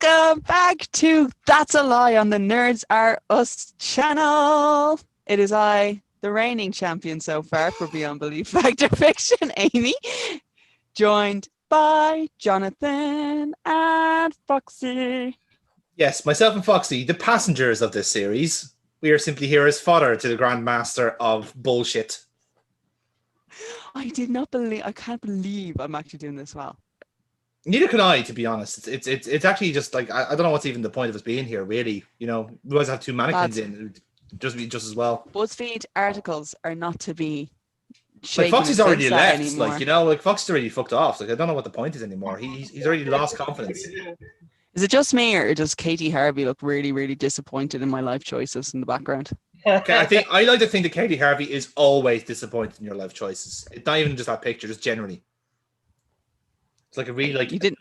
Welcome back to That's a Lie on the Nerds Are Us channel. It is I, the reigning champion so far for Beyond Belief Fact or Fiction, Amy, joined by Jonathan and Foxy. Yes, myself and Foxy, the passengers of this series. We are simply here as fodder to the Grand Master of bullshit. I can't believe I'm actually doing this well. Neither can I, to be honest. It's actually just like I don't know what's even the point of us being here, really. You know, we always have two mannequins in, just as well. BuzzFeed articles are not to be. Like Foxy's already left, anymore. like, you know, like Foxy's already fucked off. Like, I don't know what the point is anymore. He's already lost confidence. Is it just me, or does Katie Harvey look really, really disappointed in my life choices in the background? Okay, I like to think that Katie Harvey is always disappointed in your life choices. It's not even just that picture, just generally. It's like a really like you didn't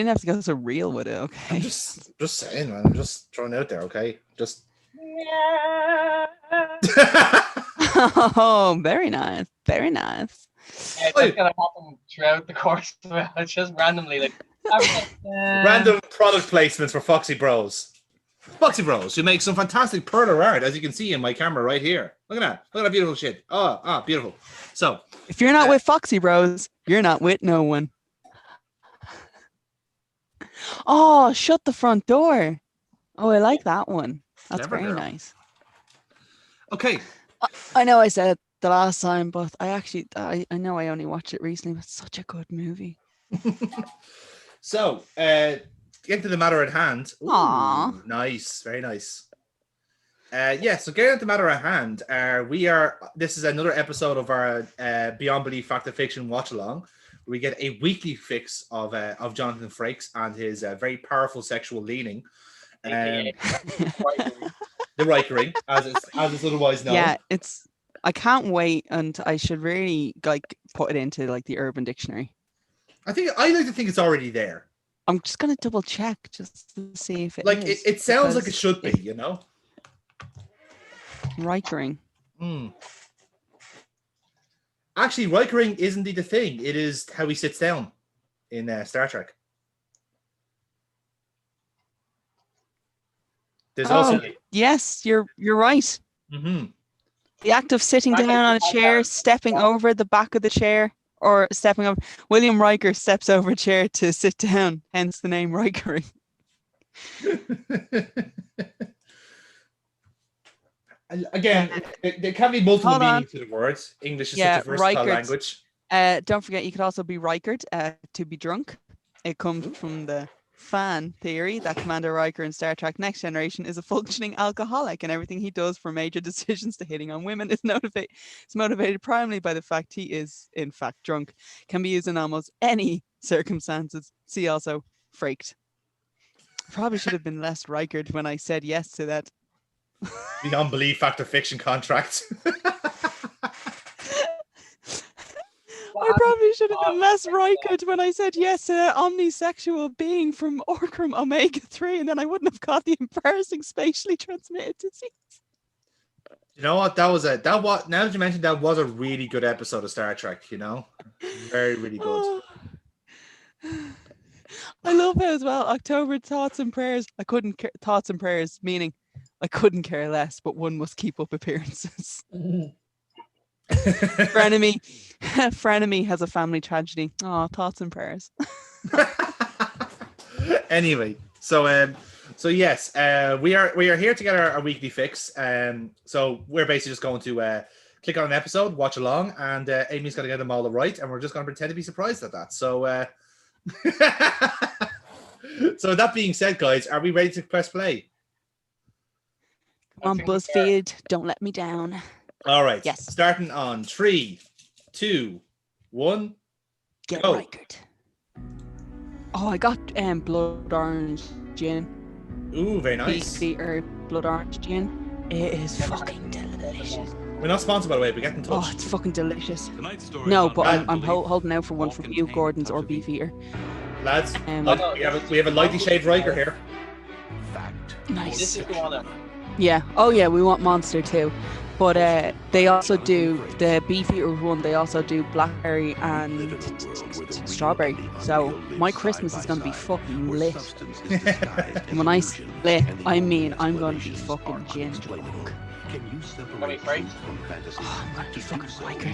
have to go so real with it, okay? I'm just saying, man. I'm just throwing it out there, okay? Just oh, very nice, very nice. Yeah, that's gonna happen throughout the course of it. It's just randomly like random product placements for Foxy Bros. Foxy Bros, who make some fantastic perler art, as you can see in my camera right here. Look at that. Look at that beautiful shit. Oh, beautiful. So if you're not with Foxy Bros, you're not with no one. Oh, shut the front door. Oh, I like that one. That's Clever very girl. Nice. Okay. I know I said it the last time, but I know I only watched it recently, but it's such a good movie. So, get to the matter at hand. Ooh, Aww. Nice. Very nice. So getting at the matter at hand, this is another episode of our Beyond Belief Fact or Fiction watch-along. We get a weekly fix of Jonathan Frakes and his very powerful sexual leaning. The Rikering, as it's otherwise known. Yeah, I can't wait, and I should really like put it into like the Urban Dictionary. I like to think it's already there. I'm just gonna double check just to see if it sounds like it should be, you know. Rikering. Actually, Rikering is indeed a thing. It is how he sits down in Star Trek. There's also yes, you're right. Mm-hmm. The act of sitting down on a chair, stepping over the back of the chair, or stepping over. William Riker steps over a chair to sit down, hence the name Rikering. Again, there can be multiple meanings to the words. English is such a versatile language. Don't forget, you could also be Rikered, to be drunk. It comes from the fan theory that Commander Riker in Star Trek Next Generation is a functioning alcoholic, and everything he does, from major decisions to hitting on women, is motivated primarily by the fact he is, in fact, drunk. Can be used in almost any circumstances. See also Fraked. Probably should have been less Rikered when I said yes to that. Beyond Belief Fact or Fiction contract. I probably should have been less Rikered when I said yes to an omnisexual being from Orkram Omega-3, and then I wouldn't have got the embarrassing spatially transmitted disease. You know what? Now that you mentioned, that was a really good episode of Star Trek, you know? Very, really good. I love it as well. October thoughts and prayers. Thoughts and prayers, meaning I couldn't care less, but one must keep up appearances. Frenemy has a family tragedy. Oh, thoughts and prayers. Anyway, so yes, we are here to get our weekly fix. So we're basically just going to click on an episode, watch along, and Amy's going to get them all right, and we're just going to pretend to be surprised at that. So, so that being said, guys, are we ready to press play? Come on, BuzzFeed, don't let me down. All right. Yes. Starting on 3, 2, 1. Get go. Rikered. Oh, I got blood orange gin. Ooh, very nice. Beefeater blood orange gin. It is fucking delicious. We're not sponsored, by the way, but get in touch. Oh, it's fucking delicious. No, but I'm holding out for one from you, Gordon's or Beefeater. Lads, we have a lightly shaved Riker here. Nice. Yeah. Oh yeah, we want Monster too. But they also do the Beefeater one. They also do blackberry and strawberry. So my Christmas is gonna be fucking lit. And when I say lit, I mean I'm gonna be fucking gin drunk. Gonna be Frakes? Oh, I'm gonna be fucking Riker.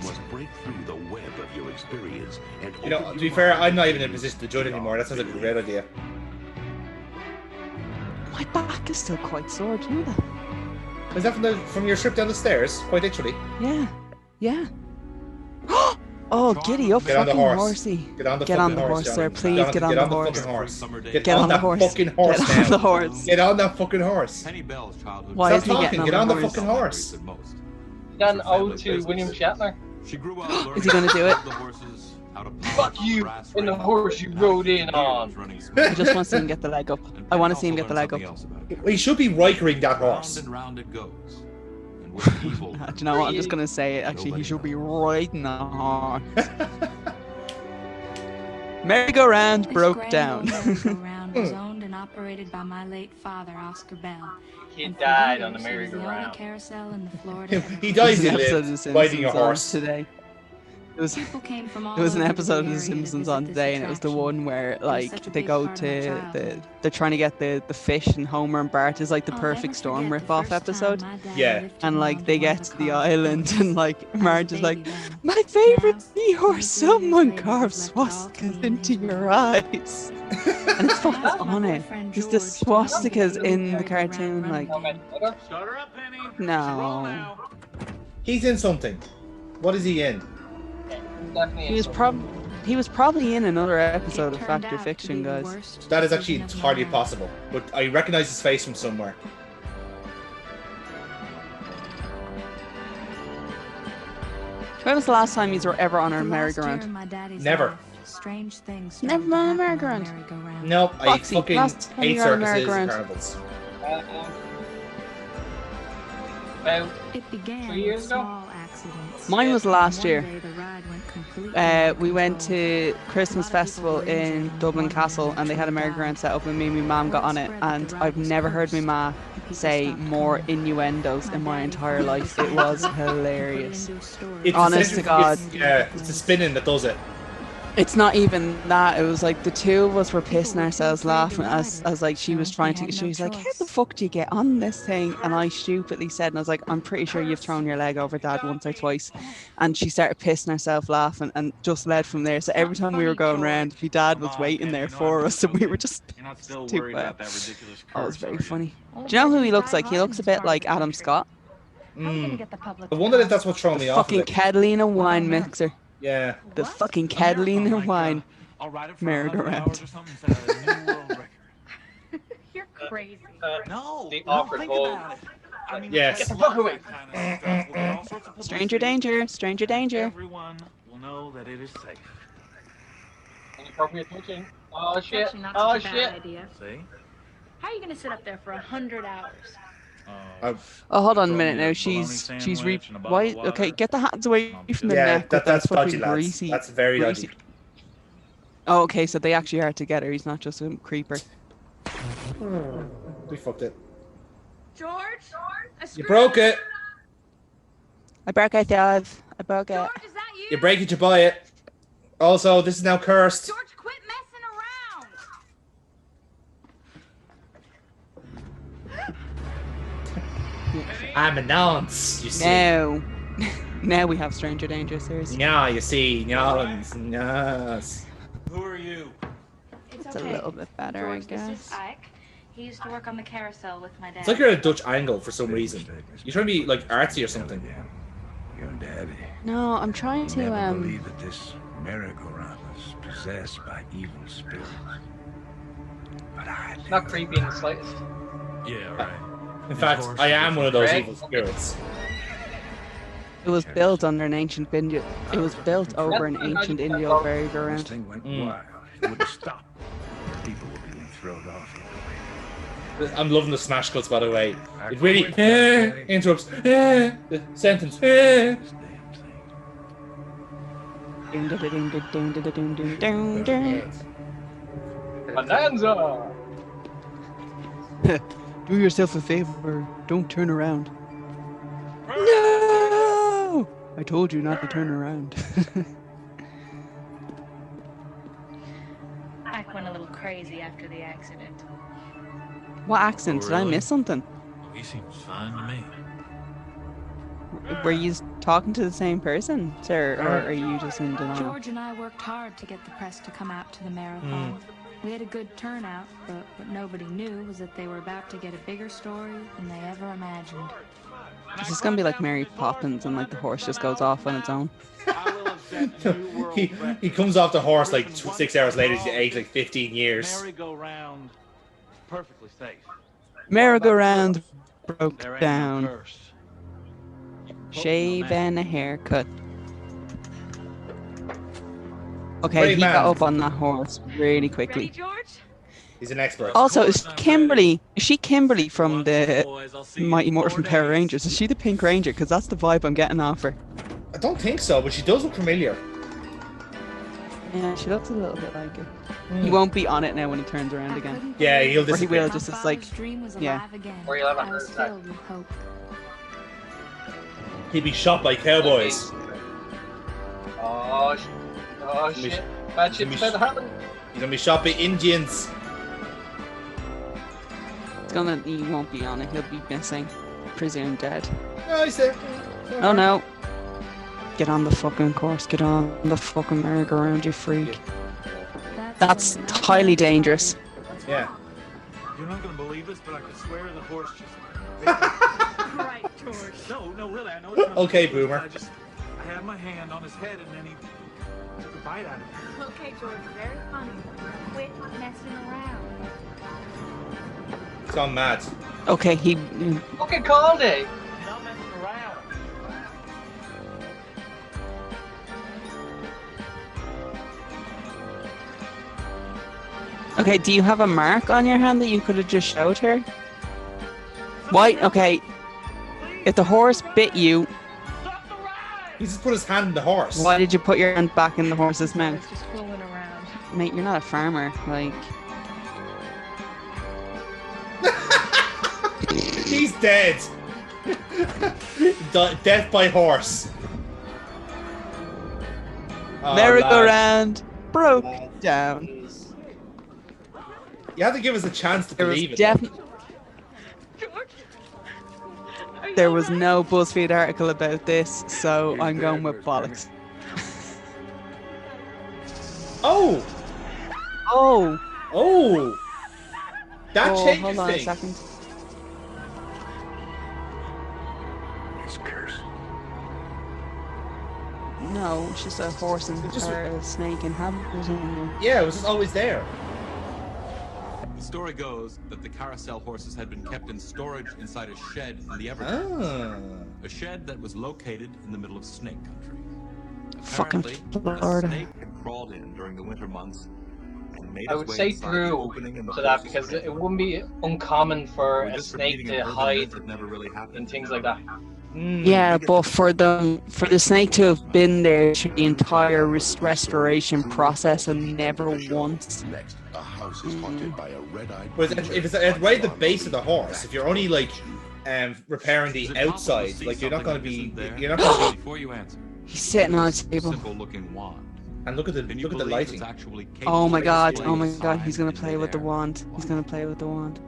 You know, to be fair, I'm not even in a position to judge anymore. That sounds like a great idea. My back is still quite sore. Do you know that? Is that from your trip down the stairs? Quite literally. Yeah. Yeah. Oh, giddy up, Get on the fucking horse. horsey. Get on the Get fucking on the horse, horse, sir. Jonathan. Please Jonathan, get on the horse. fucking horse. Get on the that horse. fucking horse Get now. on the horse. Get on that fucking horse. Why Stop is he talking. getting Get on on the the horse? fucking horse. Done ode to William Shatner. Is he gonna do it? Fuck you and the horse you rode in on. I just want to see him get the leg up. I want to see him get the leg up. Well, he should be Rikering that horse. Do you know what? I'm just gonna say it. Actually, he should be riding the horse. Merry-go-round broke down. Merry-go-round was owned and operated by my late father, Oscar Bell. He And for died on the years, it was the only merry-go-round. carousel in the Florida. He dies There's in an episode of The live riding a Simpsons on horse. today. It was People came from all There was an over episode of the The area to Simpsons visit on this today, and it was the attraction. one where It was like such a they big go part of my to childhood. they're trying to get the fish, and Homer and Bart is like the I'll perfect never storm forget the rip-off first time episode. my dad Yeah. lifted And me like onto they one get of to the the cars. island, and like I was a Marge is like, baby then. "My favorite Now, seahorse! 23 years Someone later, carved he's left it all to swastikas me and into his your wife. eyes." And it's fucking My on it. boyfriend There's the George told me swastikas to in the go cartoon, around like running. Shut her up, Penny. no. He's in something. What is he in? Definitely. He was probably in another episode It of turned Fact or out to Fiction, be the guys. worst That is actually decision of entirely my life. possible. But I recognize his face from somewhere. When was the last time you were ever on a The last year merry-go-round? of my daddy's Never. life, strange things Never started to been on a happen merry-go-round? merry-go-round. Nope, I Foxy, fucking last time hate you were on a circuses and merry-go-round. carnivals. About It began 3 years with ago? small accidents. Mine was And last one year. day the ride went completely out of We went control. to Christmas Festival in Dublin Castle, and they had a merry-go-round set up, and me and my mum got on it, and I've never heard my ma say more innuendos in my entire life. It was hilarious. It's Honest the, to God. Yeah, it's the spinning that does it. It's not even that. It was like the two of us were pissing ourselves laughing as like she was trying to. She was like, "How the fuck do you get on this thing?" And I stupidly said, and I was like, "I'm pretty sure you've thrown your leg over Dad once or twice." And she started pissing herself laughing, and just led from there. So every time we were going around, my dad was waiting there for us, and we were just You're not still too worried bad. about that ridiculous Oh, it was curse, very are you? funny. Do you know who he looks like? He looks a bit like Adam Scott. I wonder if that's what's throwing me off. Fucking of it. Catalina wine mixer. Yeah. The fucking A marathon, Catalina like, wine. I'll ride it for merry-go-round. 100 hours or something, set a new world record. You're crazy. No, The no, awkward think hole. about it. I mean, Yes. get the fuck away. Stranger danger. Stranger danger. Everyone will know that it is safe. Inappropriate touching. Oh shit. Actually, not Oh such a bad shit. idea. See? How are you gonna sit up there for 100 hours? Oh, hold on a Throw minute me a now. bologna She's sandwich and a bottle why? of water. Okay, get the hands away from the Yeah, neck. with that's them dodgy, fucking lads. greasy. That's very greasy- dodgy. Oh, okay, so they actually are together. He's not just a creeper. We fucked it. George? You broke it. I broke it, Dad. I broke it. George, is that you? You break it, you buy it. Also, this is now cursed. George, quit messing around! I'm a nonce, you see. Now, now we have stranger danger. Seriously, Yeah, you see. Yes. Who are you? It's it's a little bit better, George, I guess. this is Ike. He used to work on the carousel with my dad. It's like you're at a Dutch angle for some reason. You're trying to be like artsy or something. Your daddy. No, I'm trying to Never believed that this merry-go-round was possessed by evil spirits. But I Not creepy in the slightest. Yeah, right. In fact, I am one of those Right. evil spirits. It was built under an ancient India. It was built over an ancient Indio this merry-go-round. thing went Mm. wild. It wouldn't stop. People were being thrown off the way. I'm loving the smash cuts, by the way. I It really quit that, Daddy. interrupts the sentence. This damn thing. Ding, ding, ding, ding, ding, ding, ding, ding, ding. Bonanza. Do yourself a favor. Don't turn around. No. I told you not to turn around. Ike went a little crazy after the accident. What accent? Did I really? miss something? He seems fine to me. Were you talking to the same person, sir, or are you just in denial? George and I worked hard to get the press to come out to the marathon. We had a good turnout, but what nobody knew was that they were about to get a bigger story than they ever imagined. Is this gonna be like Mary Poppins and like the horse just goes off on its own? he comes off the horse like 6 hours later. He's aged like 15 years. Merry-go-round, perfectly safe. Merry-go-round broke There ain't no down. curse. Shave and a haircut. Okay, Great he got man. up on that horse really quickly. George? He's an expert. Also, is I'm Kimberly? Is she Kimberly from the Boys, I'll see you Mighty in Morphin 4 Power days. Rangers? Is she the Pink Ranger? Because that's the vibe I'm getting off her. I don't think so, but she does look familiar. Yeah, she looks a little bit like her. He won't be on it now when he turns around again. Yeah, he'll Or he disappear. will, just as like, yeah. Or you'll have a I was heart attack. filled with hope. He'd be shot by cowboys. Oh, oh He's shit. Bad shit's he's- about to happen. He's gonna be shot by Indians. He won't be on it. He'll be missing. Presumed dead. No, he's there. Oh no. Get on the fucking course. Get on the fucking merry-go-round, you freak. That's highly dangerous. Yeah. You're not gonna believe this, but I could swear the horse just. Right, George. No, really, I know it's not Okay, true, Boomer. but I had my hand on his head and then he took a bite out of it. Okay, George, very funny. Quit messing around. He's gone mad. Okay, he. Fucking called it. Not messing around. Okay, do you have a mark on your hand that you could have just showed her? Why? Okay. If the horse bit you, He just put his hand in the horse. why did you put your hand back in the horse's I mouth? was just fooling around. Mate, you're not a farmer. Like, He's dead. Death by horse. Oh, merry-go-round broke lad. down. You have to give us a chance to There was believe it. definitely. George? There was no BuzzFeed article about this, so I'm going with bollocks. Oh! Oh! Oh! That Oh, changes hold on a things. second. His curse. No, it's just a horse and It just- or a snake and hamburgers. Yeah, it was just always there. The story goes that the carousel horses had been kept in storage inside a shed in the Everglades. Ah. A shed that was located in the middle of snake country. Fucking Apparently, a Florida. snake had crawled in during the winter months and made I its would way say inside the through opening in the to that horse's because stomach. it wouldn't be uncommon for We're a just snake repeating to an urban hide myth that never really happened. and things like that. Yeah, but for the snake to have been there through the entire restoration process and never once. Next, a house is haunted by a red-eyed But if it's right at the base of the horse, if you're only like repairing Is the it possible to outside, see like you're not going to something be, that isn't there? you're not going to be. Before you answer, He's sitting on a table. simple looking wand. And look at the Can you look at the believe lighting. it's actually Oh my capable of god, displaying oh my a god, he's sign gonna in play with the midair? wand. He's gonna play with the wand.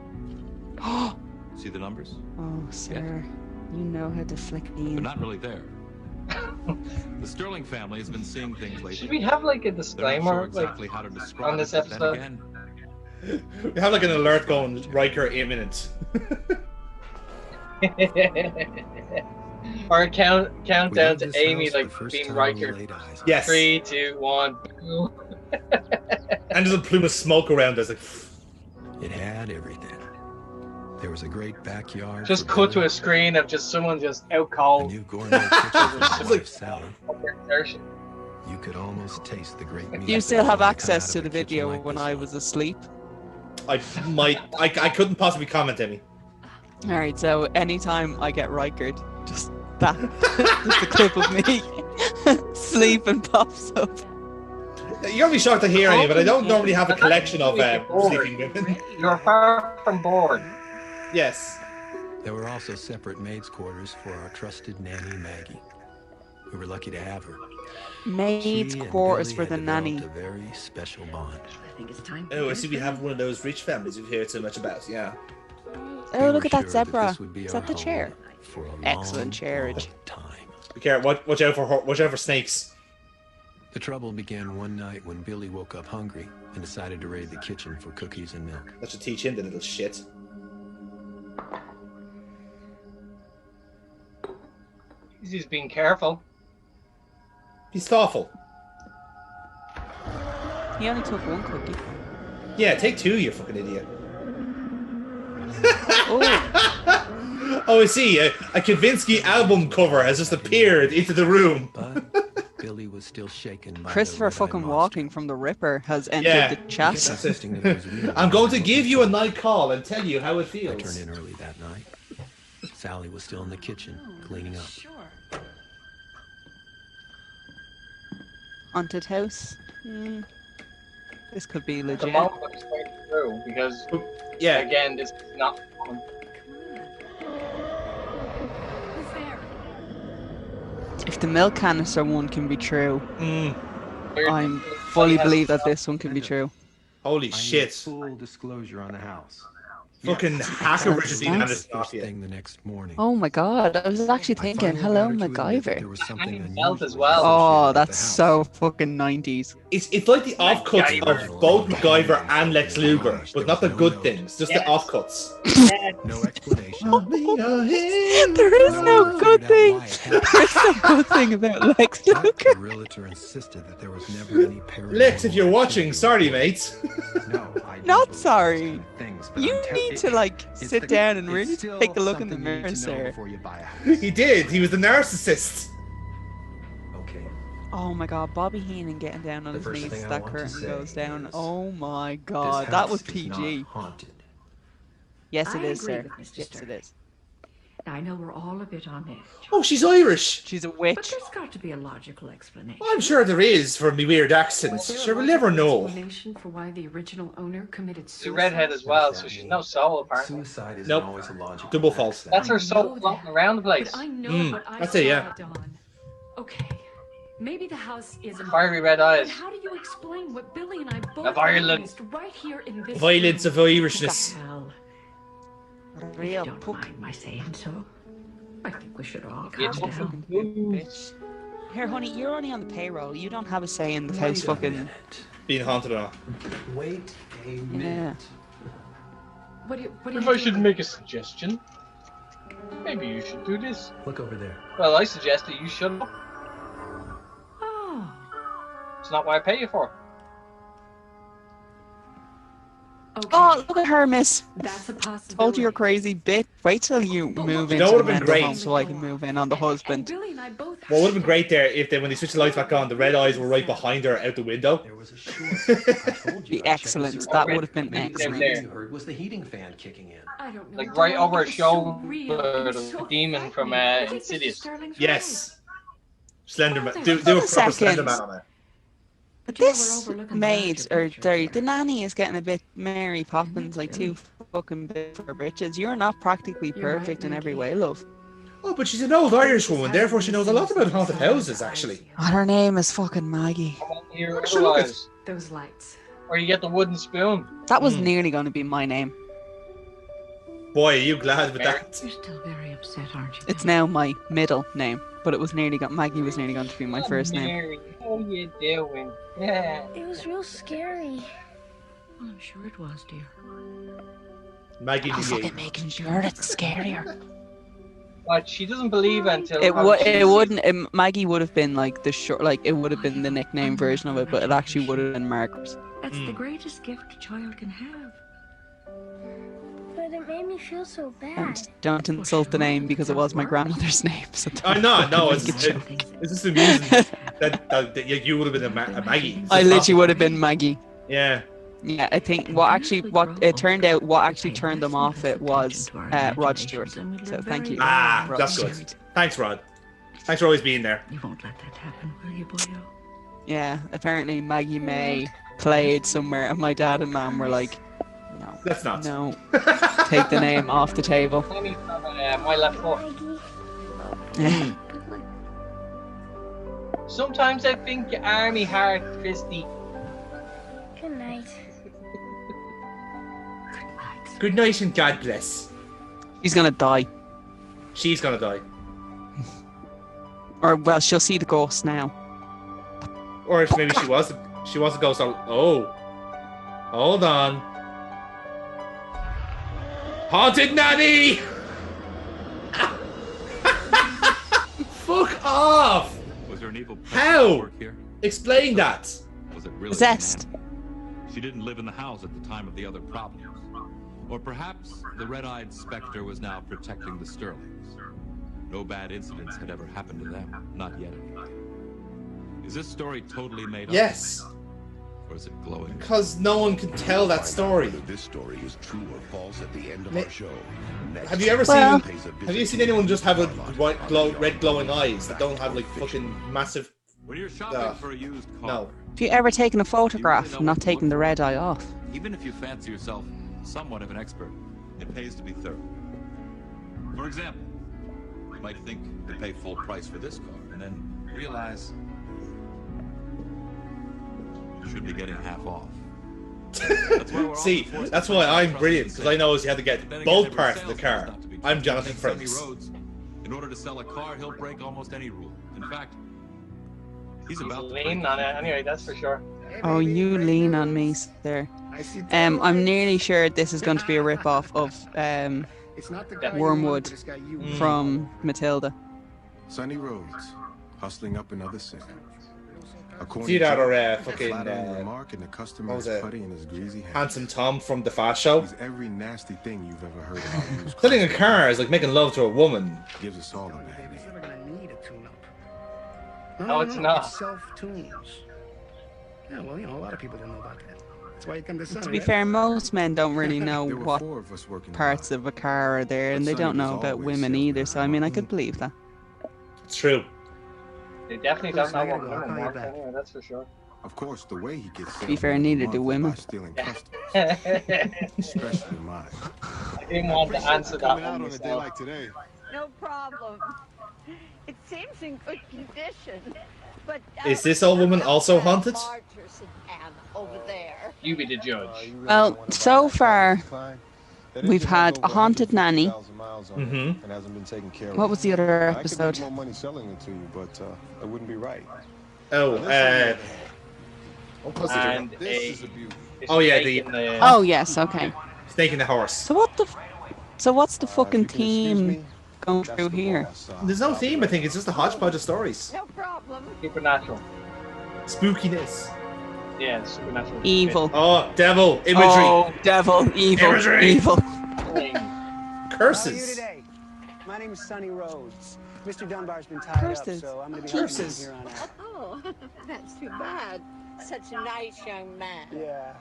Oh, See the numbers? sir, you know how to flick They're me. not really there. The Sterling family has been seeing things lately. Should we have like a They're not disclaimer sure exactly how to describe on this it, but then episode? again, We have like an alert going, Riker imminent. or a countdown We left to this Amy house like the first being time Riker. we laid eyes on Yes. 3, 2, 1. And there's a plume of smoke around us. Like, it. It had everything. There was a great backyard. Just for cut to building, a screen of just someone just out a cold. new gourmet kitchen for my Like- wife's salad. Inertia. You could almost taste the great meat. You still have that would come access out to of the a kitchen video like when this I one. was asleep. I couldn't possibly comment, Emmy. Alright, so anytime I get Riker, just that, just a clip of me sleeping pops up. You're gonna be shocked to hear any, but I don't normally have a collection of sleeping women. You're far from bored. Yes. There were also separate maids' quarters for our trusted nanny Maggie. We were lucky to have her. Maids' She and quarters Billy for had the nanny. developed a very special bond. I think it's time. Oh, I see we have one of those rich families we've heard so much about. Yeah. Oh, We look were at that sure zebra. this would be Is our that the home chair? for a Excellent long, chairage. long time. Be careful. Watch out for snakes. The trouble began one night when Billy woke up hungry and decided to raid the kitchen for cookies and milk. That should teach him, the little shit. He's just being careful. He's thoughtful. He only took one cookie. Yeah, take two, you fucking idiot. Oh, Oh, I see. A Kavinsky album cover has just appeared into the room. But Billy was still shaken by Christopher the red-eyed fucking monster. Walking from the Ripper has entered Yeah. the He chat. kept insisting that it was real. I'm going to give you a night call and tell you how it I feels. turned in early that night. Sally was still in the kitchen, cleaning up. Sure. Haunted house. This could be The legit. moment was straight through because Yeah. again, this is not. Who's there? If the milk canister one can be true, Mm. I'm fully believe that this one can be true. Holy I need shit. full disclosure on the house. Fucking hacker Richard Dean and his First mafia. thing the next morning. Oh my god, I was actually I thinking, finally hello got her to admit that there MacGyver. was something Hanging belt as unusual well. Oh, associated with that's the house. so fucking 90s. It's like the offcuts of both MacGyver and Lex Luger, but not the good things, just the offcuts. No explanation. There is no good thing. There's no good thing about Lex But Luger. the realtor insisted that there was never any paranormal Lex, if you're watching, activity. sorry, mate. No, I Not don't sorry. believe these things, but You I'm need to like it's sit the- down and it's really still take a look in the something you need mirror, to know sir. before you buy a house. He did. He was the narcissist. Okay. Oh my god, Bobby Heenan getting down on The his first knees thing as I that want to curtain say goes down. is Oh my This god, that was house is not PG. haunted. Yes, it I is, agree sir. with Mr. Yes, it Sterling. is. I know we're all a bit on edge. Oh, she's Irish. She's a But witch. there's got to be a logical explanation. I'm sure there is for me weird Was accents. there a Sure, we'll never logical know. explanation for why the original owner committed She's a suicide? redhead as well, so she's no soul apparently. Suicide isn't Nope. always a logical Double false. accident. That's her soul floating around the place. But I know what I that's saw it, yeah. at dawn. Okay, maybe the house is a Fiery red But eyes. how do you explain what Billy and I both The violence. witnessed right here in this Violence room? of Irishness. Hell, Real don't puck. mind my saying so. I think we should all Yeah, calm fucking down. Bitch. Here, honey, you're only on the payroll. You don't have a say in the Wait house a fucking. minute. Being haunted or not. Wait a Yeah. minute. What do you If I should make a suggestion, maybe you should do this. Look over there. Well, I suggest that you shut up. Oh, It's not what I pay you for. okay. Oh, look at her, miss. That's a possibility. Told you you're crazy bitch. Wait till you But move what- into That the would've been mental great. home so I can move in on the And husband. Billy and I both What would have been great there if when they switched the lights back on, the red eyes were right behind her out the window. There was a short. I told you. Be I checked the excellent. circuit. That would have been Maybe they're excellent. there. What you heard was the heating fan kicking in. I don't know. Like right Dawn, over it her was so shoulder, real. It was the so demon from frightening. I think Mr. Insidious. Sterling's Yes. Slenderman. Hold Do on. a Hold a proper second. Slenderman on it. But You know, we're this overlooking the maid, larger or picture sorry, here. the nanny is getting a bit Mary Poppins, like too fucking big for her britches. You're not practically You're right, perfect in every Nikki. way, love. Oh, but she's an old Irish woman, therefore she knows a lot about haunted houses, actually. And her name is fucking Maggie. Come on here, Sure, look at- otherwise. Those lights. Or you get the wooden spoon. That was nearly going to be my name. Boy, are you glad with that? You're still very upset, aren't you? It's now my middle name, but it was nearly got Maggie was nearly going to be my first name. Mary, how you doing? Yeah. It was real scary. I'm sure it was, dear. Maggie I'm McGee. fucking making sure it's scarier. But she doesn't believe until It she's- wouldn't. Maggie would have been like the short, like it would have been the nickname version of it, but it actually would have been Margaret. That's the greatest gift a child can have. But it made me feel so bad. And don't insult the name because it was my grandmother's name. So Oh, no, it's make it just amusing that you would have been a Maggie. I literally would have been Maggie. Yeah. Yeah, I think what it turned out, what actually turned them off it was Rod Stewart. So thank you. Ah, Rod that's Stewart. good. Thanks, Rod. Thanks for always being there. You won't let that happen, will you, boyo? Yeah, apparently Maggie May played somewhere, and my dad and mom were like, "No, That's not. no, take the name off the table." Maybe from my left foot. Maggie. Yeah. Sometimes I think your army heart, Christy. Good night. Good night and God bless. She's gonna die. She's gonna die. Or, well, she'll see the ghost now. Or if maybe she was a ghost. Oh. Hold on. Haunted nanny! Fuck off! Was there an evil presence How? at work here? Explain that. Was it really Possessed. a nanny? She didn't live in the house at the time of the other problems. Or perhaps the red-eyed specter was now protecting the Sterlings. No bad incidents had ever happened to them. Not yet, anyway. Is this story totally made up? Yes. Or is it glowing? Because no one can tell that story. This story is true or false at the end of our show. Next, Have you ever Well- seen anyone just have a red glowing eyes that don't have like fucking massive? When you're shopping for a used car, No. Have you ever taken a photograph and not taken the red eye off? even if you fancy yourself somewhat of an expert, it pays to be thorough. For example, you might think to pay full price for this car and then realize you should be getting half off. That's why we're See, often forced that's to why purchase I'm trusted brilliant, because I know you had to Then get again, both every parts of the salesman car. is not to be I'm trusted. Jonathan Like Sonny Frakes. Rhodes, in order to sell a car, he'll break almost any rule. In fact, he's about to break Lean on it anyway, that's for sure. Oh, you lean on me, sir. I'm nearly sure this is going to be a rip-off of Wormwood from Matilda. Sunny Rhodes, hustling up another sin. See that or fucking remark and the what customer's was it? putty in his greasy hands. Handsome Tom from the Fast Show. He's every nasty thing you've ever heard about. used Selling a cars. car is like making love to a woman. Gives us all a bad name. He's never gonna need a tune-up. No, it's not. It self-tunes. Yeah, well, a lot of people don't know about that. That's why you come to Sunny. To be fair, most men don't really know There were what 4 of us working parts of a car are there, and they don't know about women either, so I mean, I could believe that. It's true. They definitely don't know I gotta what go. I'll women call you want back. anyway, that's for sure. Of course, the way he gets To be fair, neither do women. stealing customers, I especially mine. didn't want to answer that Coming one out on a day myself. like today. No problem. It seems in good condition. But Is this old woman also haunted? Over there. You be the judge. Well, so far, we've had a haunted nanny. Mm-hmm. And hasn't been taken care of. What was the other I could episode? make more money selling it to you, but it wouldn't be right. Oh, And This is abuse. Oh, yeah, Oh, yes, okay. Snake in the horse. So what the... So what's the fucking If you can excuse theme me, going that's through the here? boss. There's no theme, I think. It's just a hodgepodge of stories. No problem. Supernatural. Spookiness. Yeah, supernatural. Evil. Oh, devil. Imagery. Oh, devil, evil, Imagery. evil. How are you Curses. today? My name is Sunny Rhodes. Mr. Dunbar's been tied Curses. up, so I'm going to be helping him Curses. here on out. Oh, that's too bad. Such a nice young man. Yeah,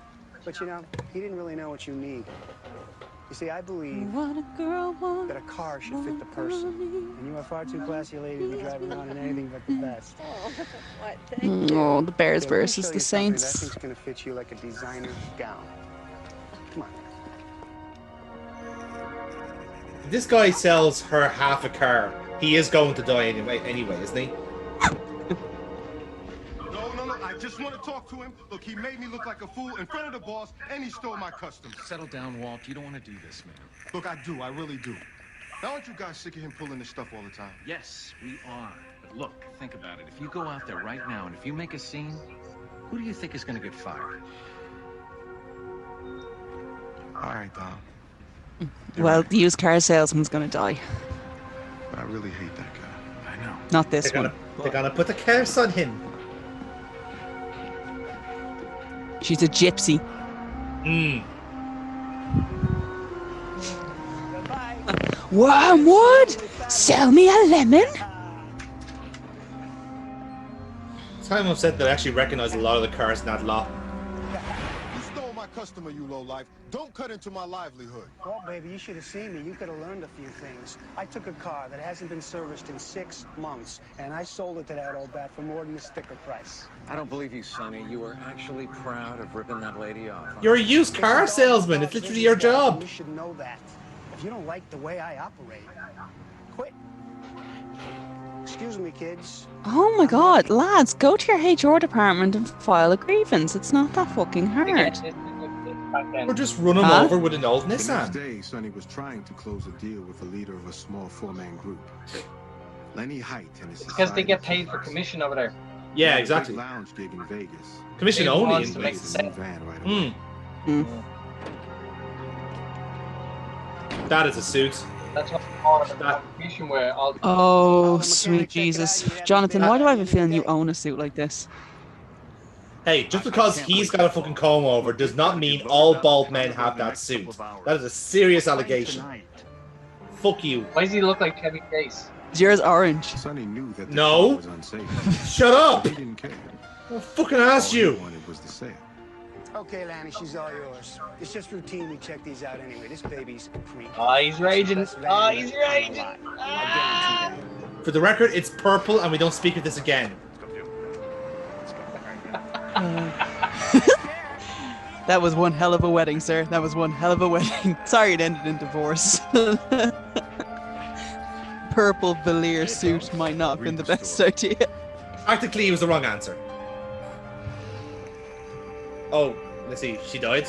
but he didn't really know what you need. You see, I believe What a girl wants. that a car should fit the person, and you are far too classy a lady to be driving around in anything but the best. Oh, what? Thank you. Oh, the Bears Here, let me versus show the you something that I Saints. think's going to fit you like a designer gown. Come on. If this guy sells her half a car, he is going to die anyway, isn't he? No, I just want to talk to him. Look, he made me look like a fool in front of the boss, and he stole my customers. Settle down, Walt. You don't want to do this, man. Look, I do. I really do. Now, aren't you guys sick of him pulling this stuff all the time? Yes, we are. But look, think about it. If you go out there right now and if you make a scene, who do you think is going to get fired? All right, Dom. Well, the used car salesman's gonna die. But I really hate that guy. I know. Not this They're one. gonna put the curse on him. She's a gypsy. Mm. Wormwood! Sell me a lemon? It's kind of upset that I actually recognize a lot of the cars in that lot. You stole my customer, you lowlife. Don't cut into my livelihood. Well, baby, you should have seen me. You could have learned a few things. I took a car that hasn't been serviced in 6 months, and I sold it to that old bat for more than the sticker price. I don't believe you, Sonny. You were actually proud of ripping that lady off. You're a used car salesman. It's literally your job. You should know that. If you don't like the way I operate, quit. Excuse me, kids. Oh my god, lads, go to your HR department and file a grievance. It's not that fucking hard. Or just run him over with an old The next Nissan. day, Sonny was trying to close a deal with the leader of a small four-man group. Lenny Height and his Because they get paid for commission over there. Yeah, He had a big exactly. lounge gig in Vegas. Commission They only want in to make Vegas. the New van right away. That is a suit. That's what part of the competition where all the Oh, sweet Jesus. Jonathan, why do I have a feeling you own a suit like this? Hey, just because he's got a fucking comb over does not mean all bald men have that suit. That is a serious allegation. Fuck you. Why does he look like Chevy Chase? Is yours orange? Sonny knew that the No. car was unsafe. Shut up! He didn't care. I fucking asked All you. he wanted was the sale. Okay, Lanny, she's all yours. It's just routine. We check these out anyway. This baby's a creep. Oh, he's raging. Oh, he's raging. For the record, it's purple and we don't speak of this again. That was one hell of a wedding, sir. That was one hell of a wedding. Sorry it ended in divorce. Purple velour suit might not have been the best idea. Practically, it was the wrong answer. Oh, let's see. She died.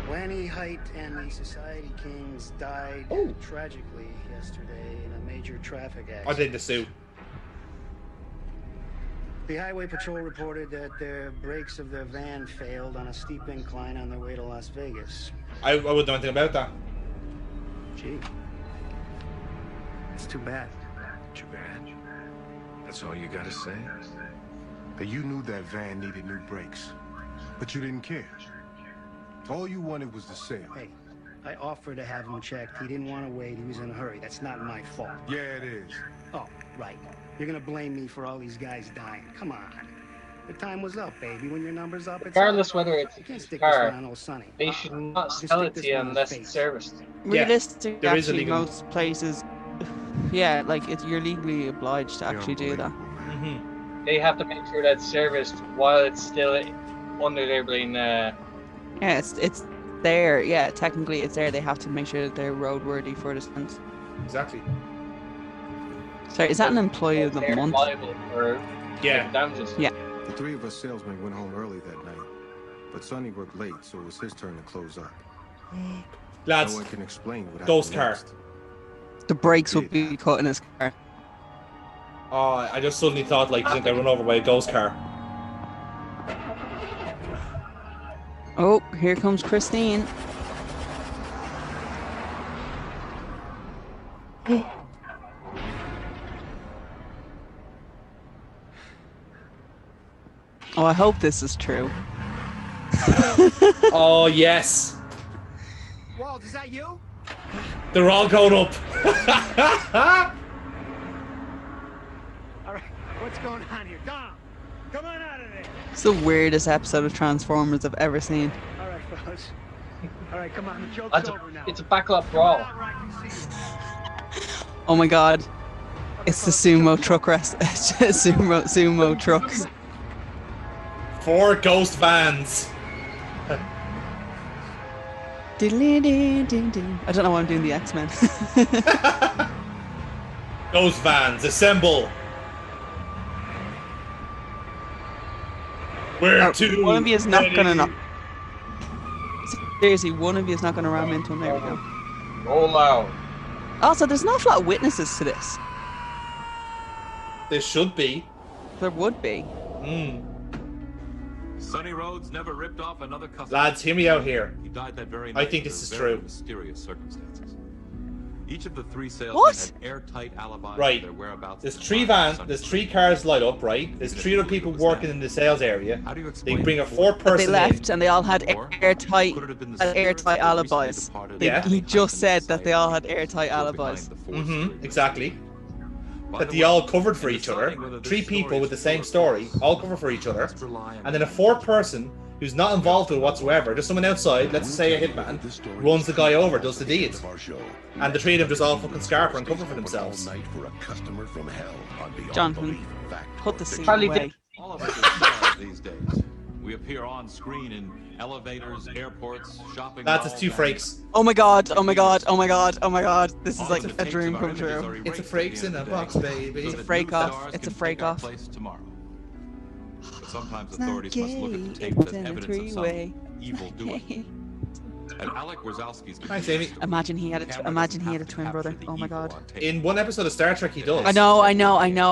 Lanny Height and the Society Kings died tragically yesterday in a major traffic accident. I did the suit. The Highway Patrol reported that the brakes of their van failed on a steep incline on their way to Las Vegas. I wouldn't know anything about that. Gee, it's too bad. Too bad. That's all you gotta say? That you knew that van needed new brakes, but you didn't care. All you wanted was the sale. Hey, I offered to have him checked. He didn't want to wait. He was in a hurry. That's not my fault. Yeah, it is. Oh, right. You're gonna blame me for all these guys dying. Come on. The time was up, baby. When your number's up, it's Regardless up. whether it's You can't a stick this car, around old Sonny. they should not Just sell stick it to this you one in unless his it's face. serviced. Realistically, there is a actually, legal- most places, yeah, like you're legally obliged to actually do that. They have to make sure that's serviced while it's still under their brain. Yeah, it's there. Yeah, technically it's there. They have to make sure that they're roadworthy for the sense. Exactly. Sorry, is that an employee of the They're month? liable for Yeah. damages. Yeah. The three of us salesmen went home early that night, but Sonny worked late, so it was his turn to close up. Lads, no one can explain what ghost happened car. next. The brakes would be cut in his car. Oh, I just suddenly thought, like, I run over by a ghost car. Oh, here comes Christine. Oh, I hope this is true. Oh, yes. Walt, is that you? They're all going up. All right, what's going on here? Dom, come on out of there. It's the weirdest episode of Transformers I've ever seen. All right, fellas. All right, come on, the joke's over now. It's a backlot brawl. Oh my god. It's the sumo truck rest. sumo trucks. 4 ghost vans. I don't know why I'm doing the X-Men. Ghost vans, assemble. Where to? One of you is not gonna knock. Seriously, one of you is not gonna ram into him. There we go. Roll out. Also, there's not a lot of witnesses to this. There should be. There would be. Sonny Rhodes never ripped off another customer. Lads, hear me out here. He died that very I night think under this is very true. mysterious circumstances. Each of the 3 salesmen What? had airtight alibis Right. for their whereabouts. There's at the 3 time vans, Sonny there's was 3 cars light up, right? There's 3 other people working in the sales area. How do you They explain bring a the 4th But person they left in. and they all had Or airtight, could it have been the spirit that alibis. recently departed Yeah. He behind just the said that they all had society airtight behind alibis. the force Exactly. By That the they way, all covered for in each other. deciding whether this 3 story people is with the true same or story, false, all cover for each other. let's rely on And then a 4th person who's not involved with it whatsoever, just someone outside, let's say a hitman, runs the guy over, does the deed. And the 3 of them just all fucking scarper and cover for themselves. Jonathan, put the scene Probably away. did. All of us are stars these days. We appear on screen in elevators, airports, shopping That's malls, his two Frakes. Oh my god, oh my god, oh my god, oh my god. This is all like of the a tapes dream of our come images true. are It's a erased at the Frakes end in a of the box, day, baby. so It's a that Frake new off. stars It's a can Frake take our off. place tomorrow. But sometimes It's not authorities must look at the gay, tape it's as in a evidence of three-way. some evil doing. At Alec Wazowski's Thanks, Amy. Imagine he had a camera imagine doesn't he had a have to twin brother. capture the Oh my evil god. on tape. In one episode of Star Trek, he does. I know.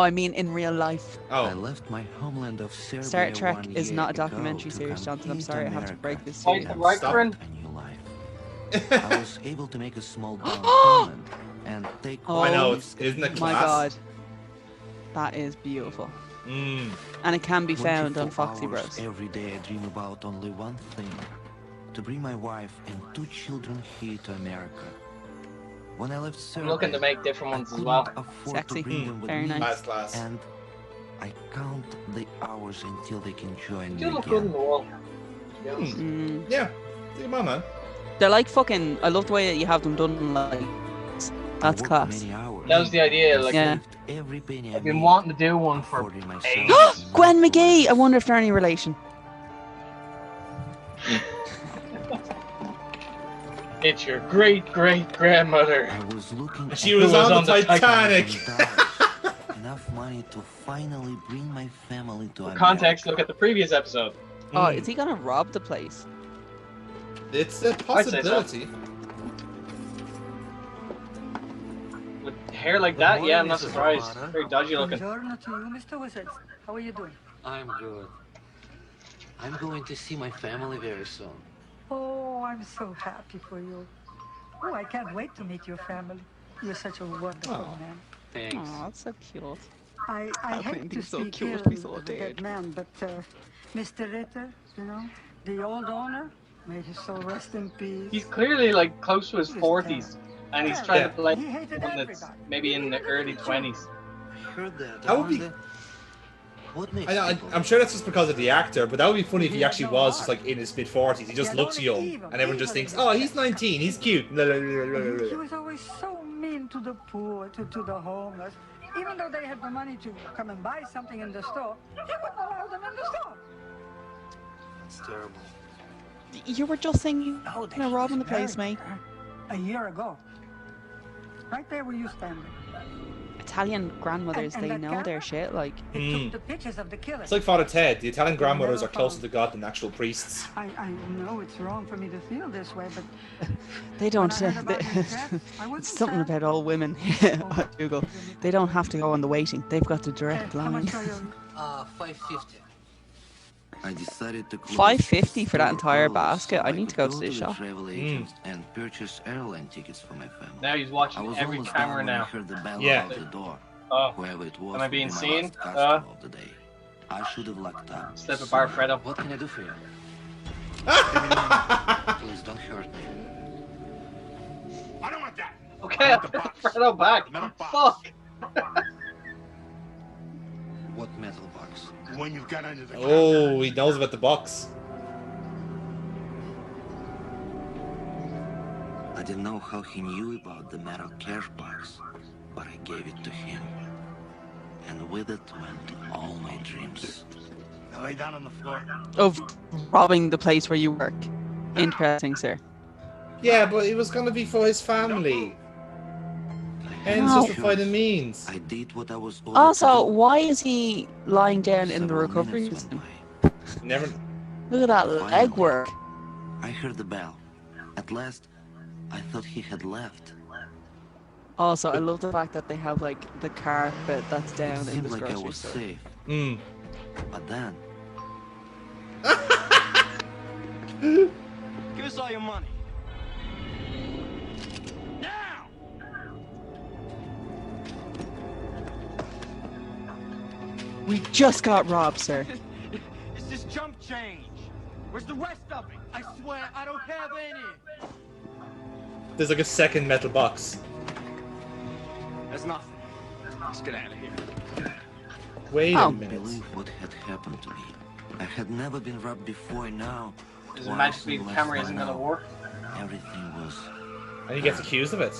I mean in real life. I Oh, left my homeland of Serbia Star Trek 1 is year not a ago documentary to series, Jonathan. I'm come sorry I to have to break America this to you. Fight the Riker and a new life. I was able to make a small down payment and take Oh, I know. this Isn't it my class? god. That is beautiful. Mm. And it can be found on 24 Foxy hours Bros. Every day I dream about only one thing: to bring my wife and 2 children here to America. When I left I'm Serbia, looking to make different I ones as couldn't well. afford Sexy. to bring them with Very me, nice. Class. and I count the hours until they can join You me look good in again. the wall. Yes. Mm. Yeah. Come on, man. They're like fucking. I love the way that you have them done. Like that's I worked class. many hours That was the idea. and Like, Yeah. saved every penny I I've been made, wanting to do one for affording myself ages. Gwen enough McGee. I rest. wonder if they're any relation. It's your great grandmother. I was looking She at was was on on the the Titanic. enough money to finally bring my family to For America. context, look at the previous episode. Oh, Mm. is he gonna rob the place? It's a I'd say so. possibility. With hair like that, yeah, I'm not surprised. Very dodgy looking. Buongiorno to you, Mr. Wizards. How are you doing? I'm good. I'm going to see my family very soon. Oh, I'm so happy for you. Oh, I can't wait to meet your family. You're such a wonderful Oh. man. Thanks. Oh, that's so cute. I How can hate he to be so speak cute? ill He's so of the dead dead. man, but Mr. Ritter, you know, the old owner, may his soul rest in peace. He's clearly like close to his 40s, and he's trying to play He hated one that's everybody. maybe in the early 20s. I heard that. That would be. What makes I'm sure that's just because of the actor, but that would be funny if he actually was just like in his mid-40s. He just Yeah, looks don't young, evil, and everyone just evil thinks, is "Oh, the he's best. 19. He's cute." He was always so mean to the poor, to the homeless. Even though they had the money to come and buy something in the store, he wouldn't allow them in the store. It's terrible. You were just saying you Oh, were robbing the place, mate. A year ago. Right there where you standing. Italian grandmothers, And they that know their camera? shit. Like, It Mm. took the pictures of the killing. It's like Father Ted. The Italian grandmothers never are closer found- to God than actual priests. I know it's wrong for me to feel this way, but they don't. When I heard about his death, I wasn't It's something sad. about all women on Google. They don't have to go on the waiting. They've got the direct how line. much are you? 550. I decided to close $5.50 for that store entire early basket. so I need to go to could the shop. travel agents and purchase airline tickets for my family. Now he's I watching was every almost camera done when I now. heard the bell Yeah. out the door. Oh, Whoever it was Am I would being be my seen? last customer of the day. I should have locked up. slip a bar Fredo. What can I do for you? Please don't hurt me. I don't want that. Okay, I put the Fredo back. Fuck. What metal box? When you got under the Oh, he knows about the box. I didn't know how he knew about the metal cash box, but I gave it to him. And with it went all my dreams. Now lay down on the floor. Of robbing the place where you work. Interesting, sir. Yeah, but it was gonna be for his family. Ends No. justify the means. I did what I was ordered Also, to do. why is he lying down in the Several recovery minutes room? went by. Never. Look at that leg work. I heard the bell. At last, I thought he had left. Also, I love the fact that they have like the carpet that's It down in seemed the like I grocery was store. safe. Mm. But then, Give us all your money. Now! We just got robbed, sir. It's just jump change. Where's the rest of it? I swear I don't have any. There's like a second metal box. That's nothing. Let's get out of here. Wait Oh. a I minute. believe what had happened to me. I had never been robbed before. Now, Does it twice magically in the less camera than isn't an gonna hour. work? Everything was. And he gets accused of it.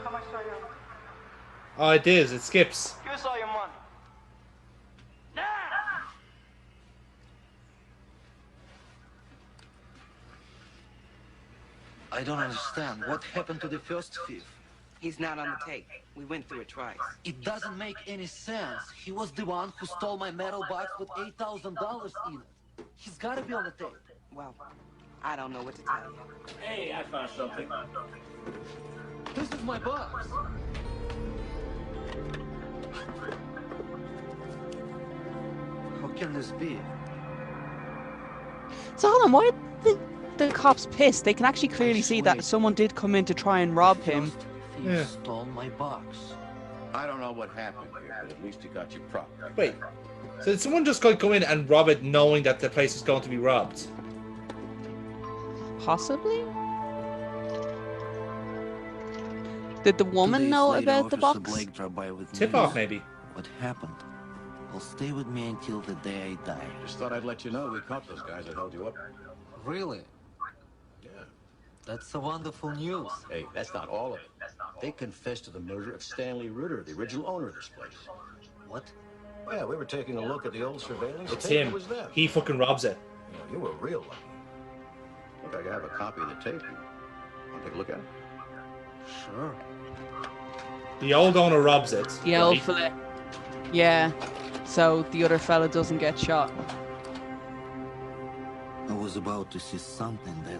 How much are you? Oh, it is. It skips. Give us all your money. Now! I don't understand. What happened to the first thief? He's not on the tape. We went through it twice. It doesn't make any sense. He was the one who stole my metal box with $8,000 in it. He's gotta be on the tape. Well, I don't know what to tell you. Hey, I found something. This is my box. How can this be? So hold on, why are the cops pissed? They can actually clearly see that someone did come in to try and rob him. He stole my box. I don't know what happened here, but at least you got your property. Wait, so did someone just go in and rob it knowing that the place was going to be robbed? Possibly? Did the woman know about the box? Tip off, maybe. What happened? Will stay with me until the day I die. Just thought I'd let you know we caught those guys that held you up. Really? Yeah. That's a wonderful news. Hey, that's not all of it. They confessed to the murder of Stanley Ritter, the original owner of this place. What? Yeah, we were taking a look at the old surveillance. It's tape. him. It was them. He fucking robs it. Yeah, you were real lucky. Look, I have a copy of the tape. Want to take a look at it? Sure. The old owner robs it. The old fella. Yeah. So the other fella doesn't get shot. I was about to see something that